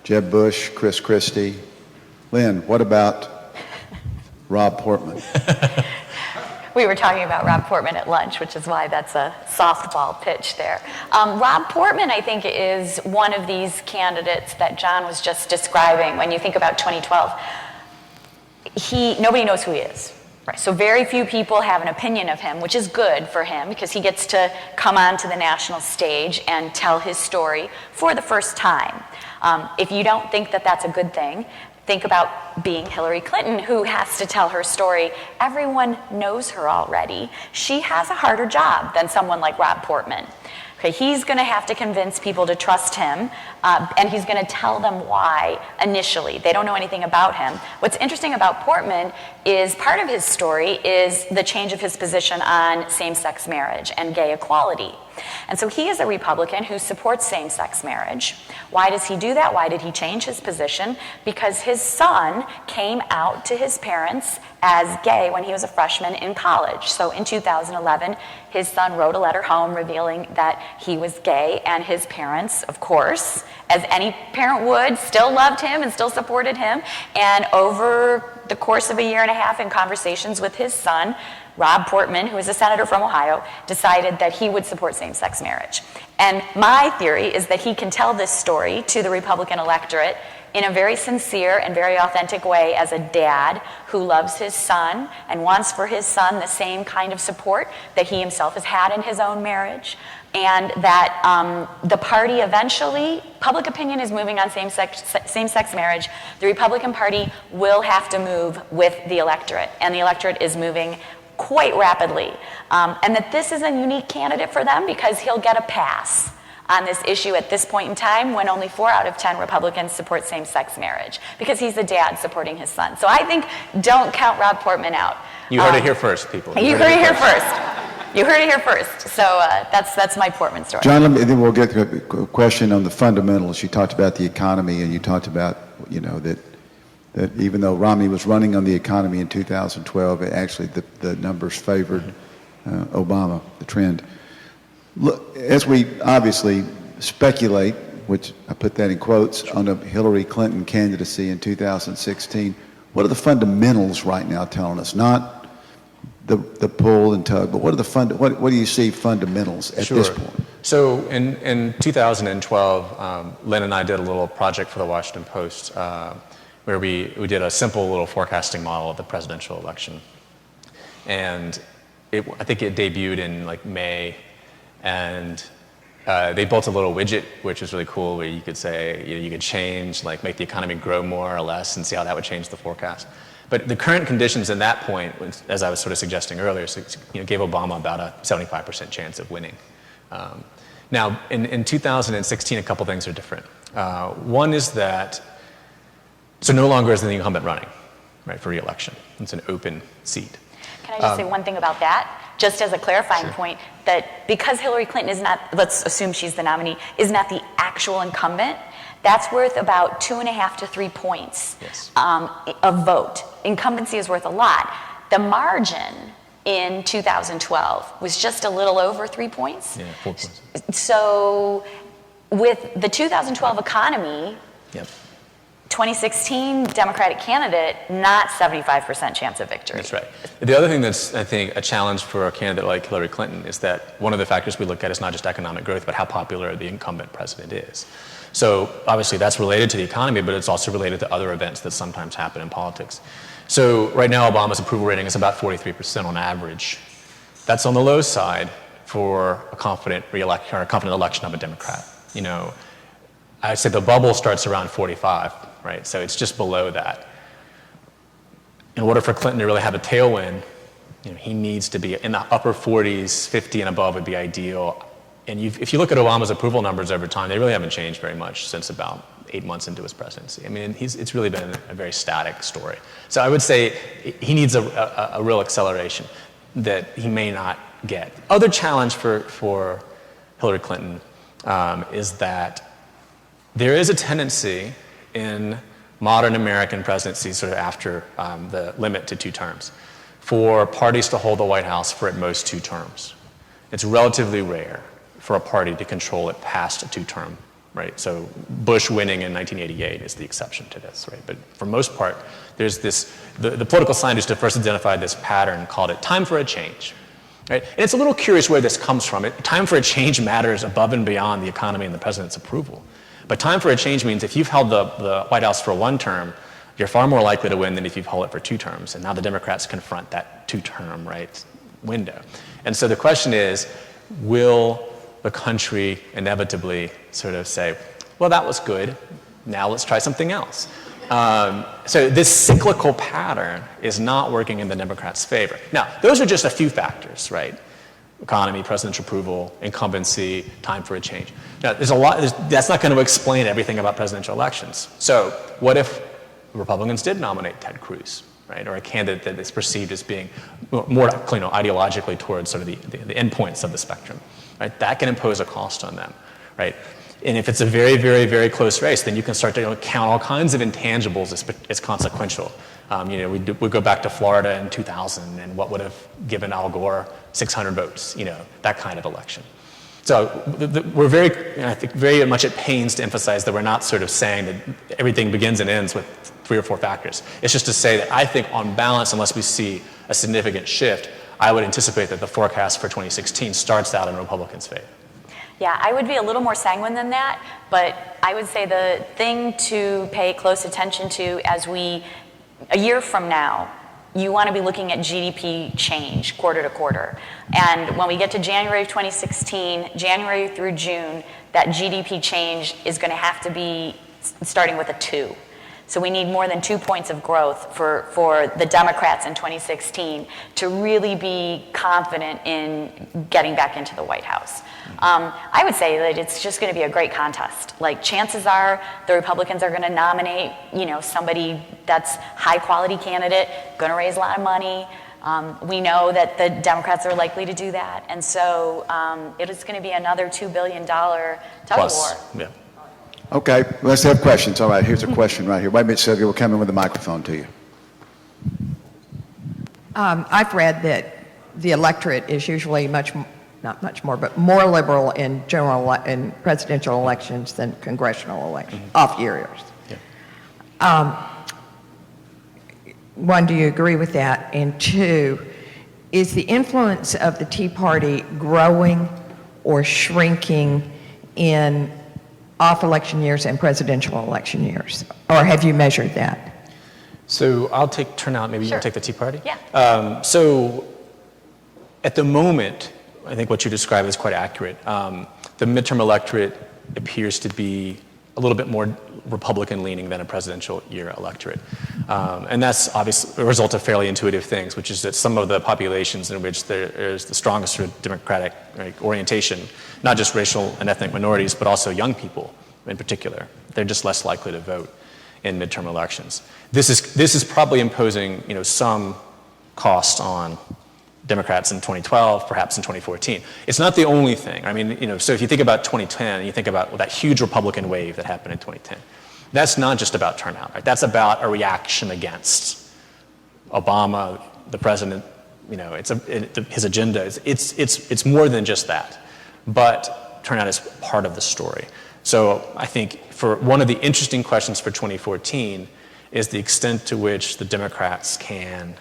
Jeb Bush, Chris Christie. Lynn, what about Rob Portman? We were talking about Rob Portman at lunch, which is why that's a softball pitch there. Rob Portman, I think, is one of these candidates that John was just describing. When you think about 2012, nobody knows who he is. Right. So very few people have an opinion of him, which is good for him because he gets to come onto the national stage and tell his story for the first time. If you don't think that that's a good thing, think about being Hillary Clinton, who has to tell her story. Everyone knows her already. She has a harder job than someone like Rob Portman. Okay, he's going to have to convince people to trust him, and he's going to tell them why initially. They don't know anything about him. What's interesting about Portman is part of his story is the change of his position on same-sex marriage and gay equality. And so he is a Republican who supports same-sex marriage. Why does he do that? Why did he change his position? Because his son came out to his parents as gay when he was a freshman in college. So in 2011, his son wrote a letter home revealing that he was gay, and his parents, of course, as any parent would, still loved him and still supported him. And over the course of a year and a half in conversations with his son, Rob Portman, who is a senator from Ohio, decided that he would support same-sex marriage. And my theory is that he can tell this story to the Republican electorate in a very sincere and very authentic way as a dad who loves his son and wants for his son the same kind of support that he himself has had in his own marriage. And that the party eventually, public opinion is moving on same-sex marriage. The Republican Party will have to move with the electorate, and the electorate is moving quite rapidly. And that this is a unique candidate for them because he'll get a pass on this issue at this point in time when only 4 out of 10 Republicans support same-sex marriage because he's the dad supporting his son. So I think don't count Rob Portman out. You heard it here first, people. You heard it here first. You heard it here first. So that's my Portman story. John, then we'll get to a question on the fundamentals. You talked about the economy, and you talked about, that even though Romney was running on the economy in 2012, actually the numbers favored Obama, the trend. Look, as we obviously speculate, which I put that in quotes, on a Hillary Clinton candidacy in 2016, what are the fundamentals right now telling us? Not the pull and tug, but what do you see fundamentals at this point? So in 2012, Lynn and I did a little project for the Washington Post where we did a simple little forecasting model of the presidential election. And I think it debuted in like May, and they built a little widget, which was really cool, where you could say, you could change, like make the economy grow more or less and see how that would change the forecast. But the current conditions in that point, as I was sort of suggesting earlier, gave Obama about a 75% chance of winning. Now, in 2016, a couple things are different. One is that, so no longer is the incumbent running, right, for re-election. It's an open seat. Can I just say one thing about that? Just as a clarifying point, that because Hillary Clinton is not, let's assume she's the nominee, is not the actual incumbent, that's worth about 2.5 to 3 points of vote. Incumbency is worth a lot. The margin in 2012 was just a little over 3 points. Yeah, 4 points. So with the 2012 economy, 2016 Democratic candidate, not 75% chance of victory. That's right. The other thing that's, I think, a challenge for a candidate like Hillary Clinton is that one of the factors we look at is not just economic growth, but how popular the incumbent president is. So obviously that's related to the economy, but it's also related to other events that sometimes happen in politics. So right now Obama's approval rating is about 43% on average. That's on the low side for a confident re-election or a confident election of a Democrat. You know, I'd say the bubble starts around 45, right? So it's just below that. In order for Clinton to really have a tailwind, you know, he needs to be in the upper 40s, 50 and above would be ideal. And if you look at Obama's approval numbers over time, they really haven't changed very much since about 8 months into his presidency. I mean, it's really been a very static story. So I would say he needs a real acceleration that he may not get. Other challenge for Hillary Clinton is that there is a tendency in modern American presidencies, sort of after the limit to 2 terms, for parties to hold the White House for at most 2 terms. It's relatively rare for a party to control it past a 2-term, right? So Bush winning in 1988 is the exception to this, right? But for most part, there's this, the political scientists have first identified this pattern, called it time for a change, right? And it's a little curious where this comes from. Time for a change matters above and beyond the economy and the president's approval. But time for a change means if you've held the White House for 1 term, you're far more likely to win than if you've held it for 2 terms. And now the Democrats confront that 2-term, right, window. And so the question is, will the country inevitably sort of say, well, that was good, now let's try something else? So this cyclical pattern is not working in the Democrats' favor. Now, those are just a few factors, right? Economy, presidential approval, incumbency, time for a change. Now, there's a lot, that's not going to explain everything about presidential elections. So what if Republicans did nominate Ted Cruz, right? Or a candidate that is perceived as being more, you know, ideologically towards sort of the endpoints of the spectrum, right? That can impose a cost on them, right? And if it's a very, very, very close race, then you can start to count all kinds of intangibles as consequential. You know, we go back to Florida in 2000, and what would have given Al Gore 600 votes, you know, that kind of election. So we're very, I think, very much at pains to emphasize that we're not sort of saying that everything begins and ends with 3 or 4 factors. It's just to say that I think on balance, unless we see a significant shift, I would anticipate that the forecast for 2016 starts out in Republicans' favor. Yeah, I would be a little more sanguine than that, but I would say the thing to pay close attention to as a year from now, you want to be looking at GDP change quarter to quarter. And when we get to January of 2016, January through June, that GDP change is going to have to be starting with a 2. So we need more than 2 points of growth for the Democrats in 2016 to really be confident in getting back into the White House. I would say that it's just going to be a great contest. Like, chances are the Republicans are going to nominate, you know, somebody that's high quality candidate, going to raise a lot of money. We know that the Democrats are likely to do that, and so it is going to be another $2 billion tug-of-war. Yeah. Okay, let's have questions. All right, here's a question right here. Wait a minute, Sylvia, we'll come in with the microphone to you. I've read that the electorate is usually not much more, but more liberal in in presidential elections than congressional elections, off years. Yeah. 1, do you agree with that? And 2, is the influence of the Tea Party growing or shrinking in off-election years and presidential election years? Or have you measured that? So I'll take turnout. Maybe Sure. you can take the Tea Party? Yeah. So at the moment, I think what you described is quite accurate. The midterm electorate appears to be a little bit more Republican-leaning than a presidential year electorate. And that's obviously a result of fairly intuitive things, which is that some of the populations in which there is the strongest sort of democratic orientation, not just racial and ethnic minorities, but also young people in particular, they're just less likely to vote in midterm elections. This is probably imposing, some cost on Democrats in 2012, perhaps in 2014. It's not the only thing. I mean, so if you think about 2010, you think about that huge Republican wave that happened in 2010. That's not just about turnout, right? That's about a reaction against Obama, the president. His agenda. It's more than just that. But turnout is part of the story. So I think for one of the interesting questions for 2014 is the extent to which the Democrats can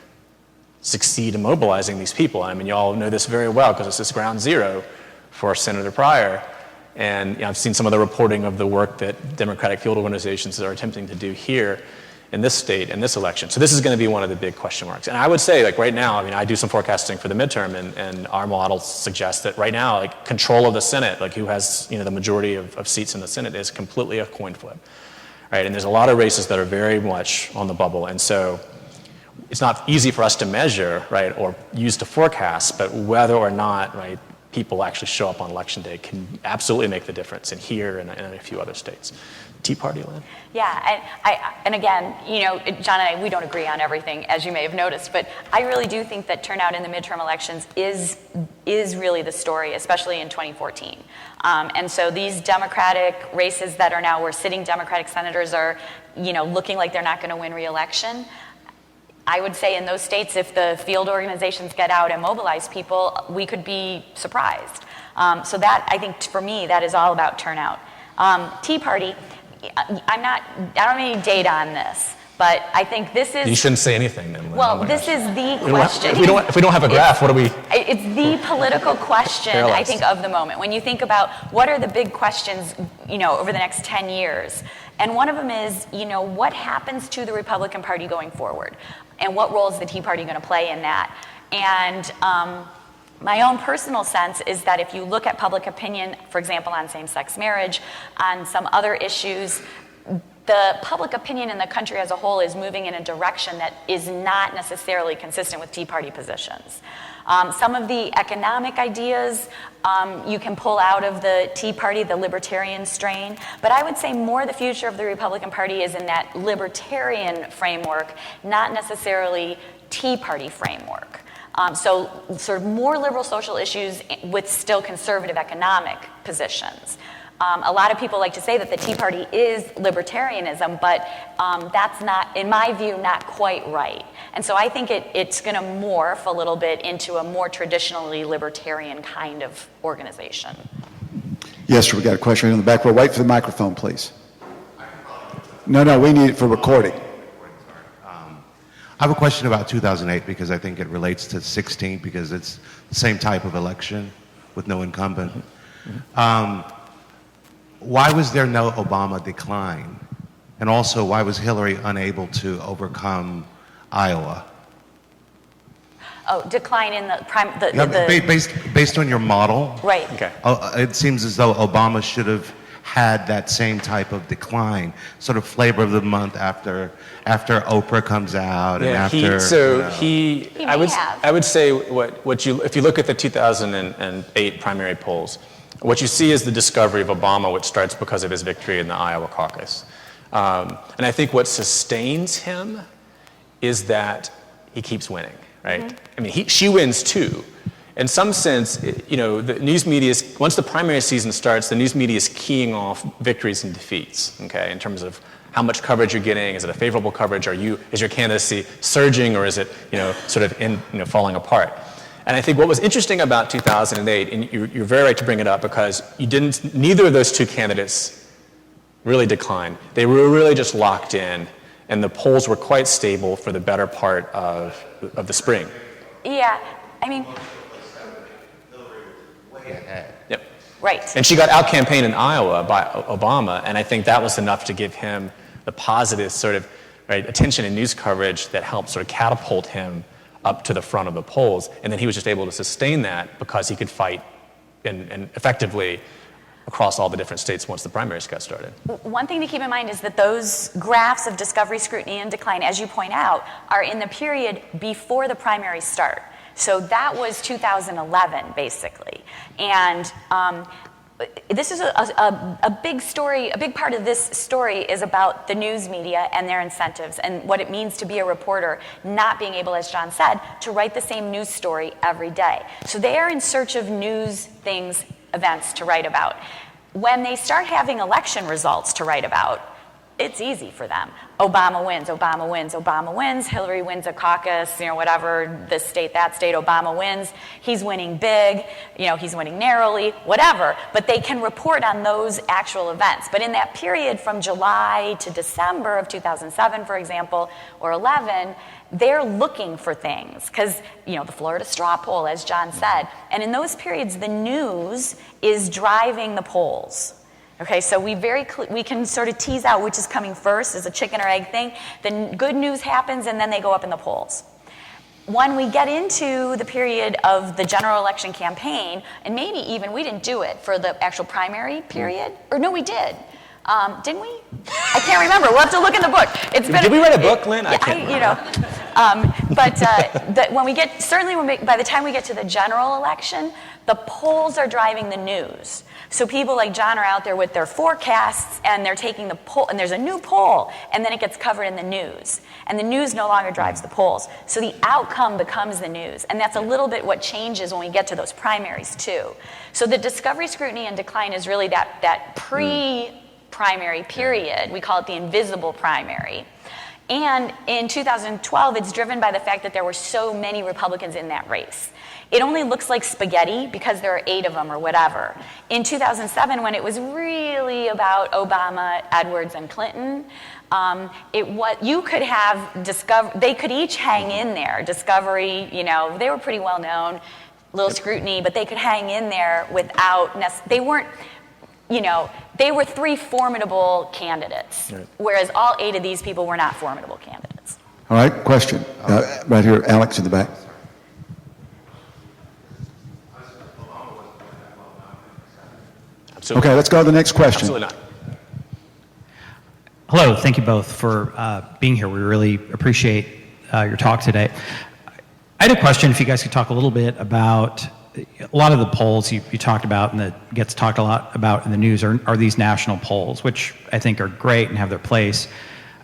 succeed in mobilizing these people. I mean, you all know this very well because it's this ground zero for Senator Pryor. And I've seen some of the reporting of the work that Democratic field organizations are attempting to do here in this state, in this election. So this is going to be one of the big question marks. And I would say, right now, I do some forecasting for the midterm, and our models suggest that right now, control of the Senate, who has, the majority of seats in the Senate, is completely a coin flip, right? And there's a lot of races that are very much on the bubble. And so it's not easy for us to measure, right, or use to forecast, but whether or not, right, people actually show up on election day can absolutely make the difference in here and in a few other states. Tea Party, Lynn? Yeah, and again, John and I, we don't agree on everything, as you may have noticed, but I really do think that turnout in the midterm elections is really the story, especially in 2014. And so these Democratic races that are now where sitting Democratic senators are, looking like they're not going to win re-election, I would say in those states, if the field organizations get out and mobilize people, we could be surprised. So that, I think, for me, that is all about turnout. Tea Party, I don't have any data on this, but I think this is... You shouldn't say anything then. Well, this is the question. If we don't have a graph, what do we... It's the political question, I think, of the moment. When you think about what are the big questions, over the next 10 years, and one of them is, what happens to the Republican Party going forward? And what role is the Tea Party going to play in that? And my own personal sense is that if you look at public opinion, for example, on same-sex marriage, on some other issues, the public opinion in the country as a whole is moving in a direction that is not necessarily consistent with Tea Party positions. Some of the economic ideas you can pull out of the Tea Party, the libertarian strain, but I would say more the future of the Republican Party is in that libertarian framework, not necessarily Tea Party framework. So sort of more liberal social issues with still conservative economic positions. A lot of people like to say that the Tea Party is libertarianism, but that's not, in my view, not quite right. And so I think it's going to morph a little bit into a more traditionally libertarian kind of organization. Yes, sir, we got a question in the back row. Wait for the microphone, please. No, we need it for recording. I have a question about 2008 because I think it relates to 16 because it's the same type of election with no incumbent. Why was there no Obama decline? And also, why was Hillary unable to overcome Iowa? Oh, decline in Based on your model, right. Okay. It seems as though Obama should have had that same type of decline, sort of flavor of the month after Oprah comes out and I would say if you look at the 2008 primary polls, what you see is the discovery of Obama, which starts because of his victory in the Iowa caucus. And I think what sustains him is that he keeps winning, right? Mm-hmm. I mean, she wins too. In some sense, the news media once the primary season starts, the news media is keying off victories and defeats, okay, in terms of how much coverage you're getting. Is it a favorable coverage? Is your candidacy surging, or is it, sort of falling apart? And I think what was interesting about 2008, and you're very right to bring it up, because neither of those two candidates really declined. They were really just locked in, and the polls were quite stable for the better part of the spring. Yeah, I mean... Yep. Right. And she got out-campaigned in Iowa by Obama, and I think that was enough to give him the positive sort of attention and news coverage that helped sort of catapult him up to the front of the polls. And then he was just able to sustain that because he could fight and effectively across all the different states once the primaries got started. One thing to keep in mind is that those graphs of discovery, scrutiny, and decline, as you point out, are in the period before the primaries start. So that was 2011, basically. And this is a big story. A big part of this story is about the news media and their incentives and what it means to be a reporter, not being able, as John said, to write the same news story every day. So they are in search of news things, events to write about. When they start having election results to write about, it's easy for them. Obama wins, Obama wins, Obama wins, Hillary wins a caucus, whatever, this state, that state, Obama wins. He's winning big, he's winning narrowly, whatever. But they can report on those actual events. But in that period from July to December of 2007, for example, or 11, they're looking for things because, the Florida straw poll, as John said. And in those periods, the news is driving the polls. Okay, so we can sort of tease out which is coming first as a chicken or egg thing. The good news happens and then they go up in the polls. When we get into the period of the general election campaign, and maybe even we didn't do it for the actual primary period, or no, we did. Didn't we? I can't remember. We'll have to look in the book. Did we write a book, Lynn? I can't remember. By the time we get to the general election, the polls are driving the news. So people like John are out there with their forecasts, and they're taking the poll, and there's a new poll, and then it gets covered in the news. And the news no longer drives the polls. So the outcome becomes the news. And that's a little bit what changes when we get to those primaries, too. So the discovery, scrutiny, and decline is really that pre-primary period. We call it the invisible primary. And in 2012, it's driven by the fact that there were so many Republicans in that race. It only looks like spaghetti because there are 8 of them or whatever. In 2007, when it was really about Obama, Edwards, and Clinton, you could have they could each hang in there. Discovery, they were pretty well known, little scrutiny, but they could hang in there without, they weren't, they were 3 formidable candidates, whereas all 8 of these people were not formidable candidates. All right, question. Right here, Alex in the back. Absolutely. Okay, let's go to the next question. Absolutely not. Hello, thank you both for being here. We really appreciate your talk today. I had a question, if you guys could talk a little bit about a lot of the polls you talked about and that gets talked a lot about in the news are these national polls, which I think are great and have their place.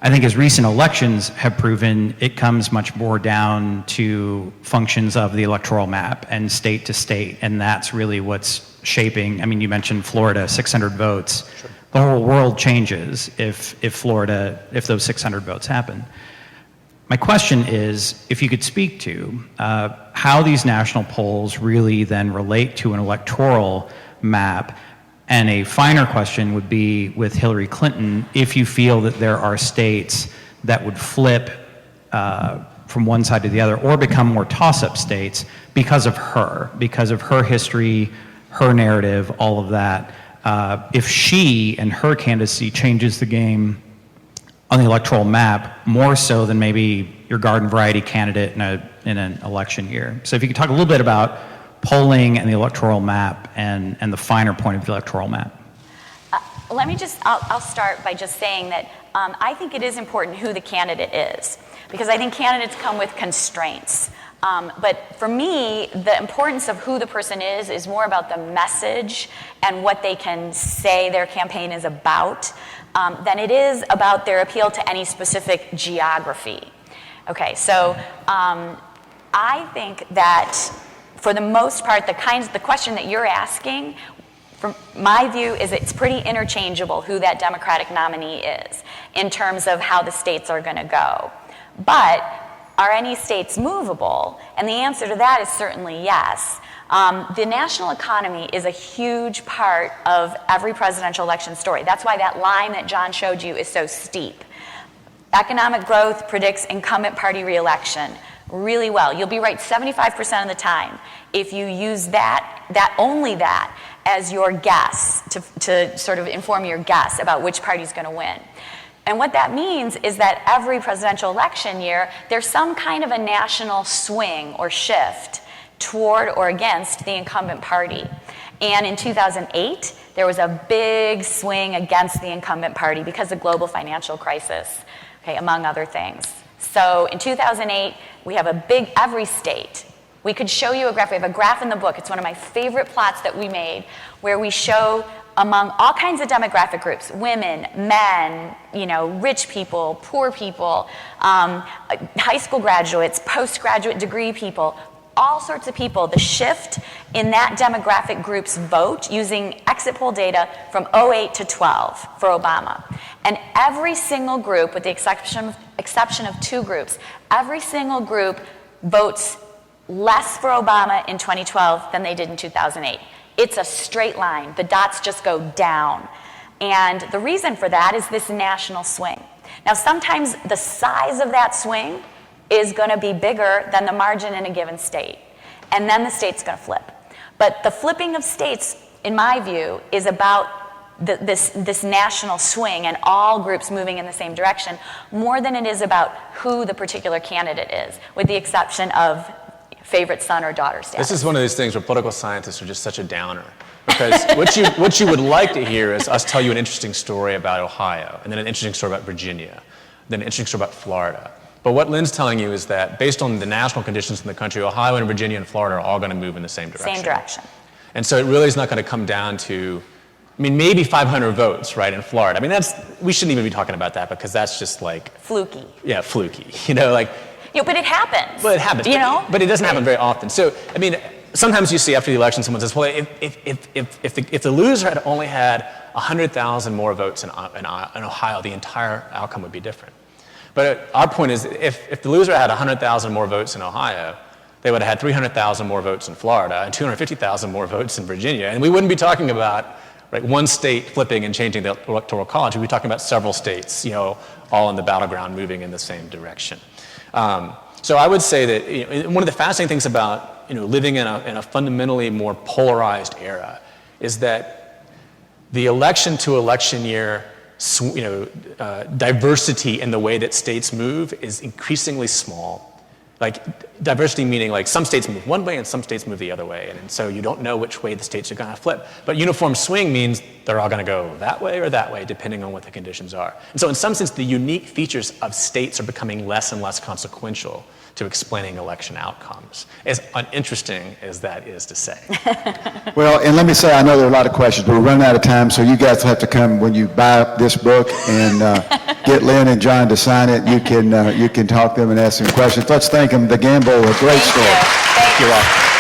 I think as recent elections have proven, it comes much more down to functions of the electoral map and state to state, and that's really what's shaping. I mean, you mentioned Florida, 600 votes. Sure. The whole world changes if those 600 votes happen. My question is, if you could speak to how these national polls really then relate to an electoral map. And a finer question would be with Hillary Clinton, if you feel that there are states that would flip from one side to the other or become more toss-up states because of her history, her narrative, all of that. If she and her candidacy changes the game on the electoral map more so than maybe your garden variety candidate in an election year. So if you could talk a little bit about polling and the electoral map and the finer point of the electoral map. I'll start by just saying that I think it is important who the candidate is, because I think candidates come with constraints. But for me, the importance of who the person is more about the message and what they can say their campaign is about than it is about their appeal to any specific geography. Okay, so I think that for the most part, the question that you're asking, from my view, is it's pretty interchangeable who that Democratic nominee is in terms of how the states are going to go. But are any states movable? And the answer to that is certainly yes. The national economy is a huge part of every presidential election story. That's why that line that John showed you is so steep. Economic growth predicts incumbent party reelection really well. You'll be right 75% of the time if you use only that as your guess to sort of inform your guess about which party's going to win. And what that means is that every presidential election year, there's some kind of a national swing or shift toward or against the incumbent party. And in 2008, there was a big swing against the incumbent party because of global financial crisis, okay, among other things. So in 2008, we have every state. We could show you a graph. We have a graph in the book. It's one of my favorite plots that we made, where we show among all kinds of demographic groups, women, men, rich people, poor people, high school graduates, postgraduate degree people, all sorts of people, the shift in that demographic group's vote using exit poll data from 08 to 12 for Obama. And every single group, with the exception of two groups, every single group votes less for Obama in 2012 than they did in 2008. It's a straight line. The dots just go down. And the reason for that is this national swing. Now, sometimes the size of that swing is going to be bigger than the margin in a given state. And then the state's going to flip. But the flipping of states, in my view, is about this national swing and all groups moving in the same direction more than it is about who the particular candidate is, with the exception of favorite son or daughter status. This is one of those things where political scientists are just such a downer. Because what you would like to hear is us tell you an interesting story about Ohio, and then an interesting story about Virginia, then an interesting story about Florida. But what Lynn's telling you is that based on the national conditions in the country, Ohio and Virginia and Florida are all going to move in the same direction. Same direction. And so it really is not going to come down to, maybe 500 votes, right, in Florida. We shouldn't even be talking about that because that's just like... Fluky. Yeah, fluky. But it happens. Well, it happens. But it doesn't happen very often. So, sometimes you see after the election, someone says, well, if the loser had only had 100,000 more votes in Ohio, the entire outcome would be different. But our point is, if the loser had 100,000 more votes in Ohio, they would have had 300,000 more votes in Florida and 250,000 more votes in Virginia. And we wouldn't be talking about one state flipping and changing the electoral college. We'd be talking about several states, all in the battleground moving in the same direction. So I would say that one of the fascinating things about living in a fundamentally more polarized era is that the election to election year diversity in the way that states move is increasingly small. Diversity meaning some states move one way and some states move the other way, and so you don't know which way the states are going to flip. But uniform swing means they're all going to go that way or that way, depending on what the conditions are. And so in some sense, the unique features of states are becoming less and less consequential to explaining election outcomes, as uninteresting as that is to say. Well, and let me say, I know there are a lot of questions, but we're running out of time, so you guys have to come when you buy this book and get Lynn and John to sign it. You can talk to them and ask them questions. Let's thank them. The Gamble, a great story. Thank you. You're welcome.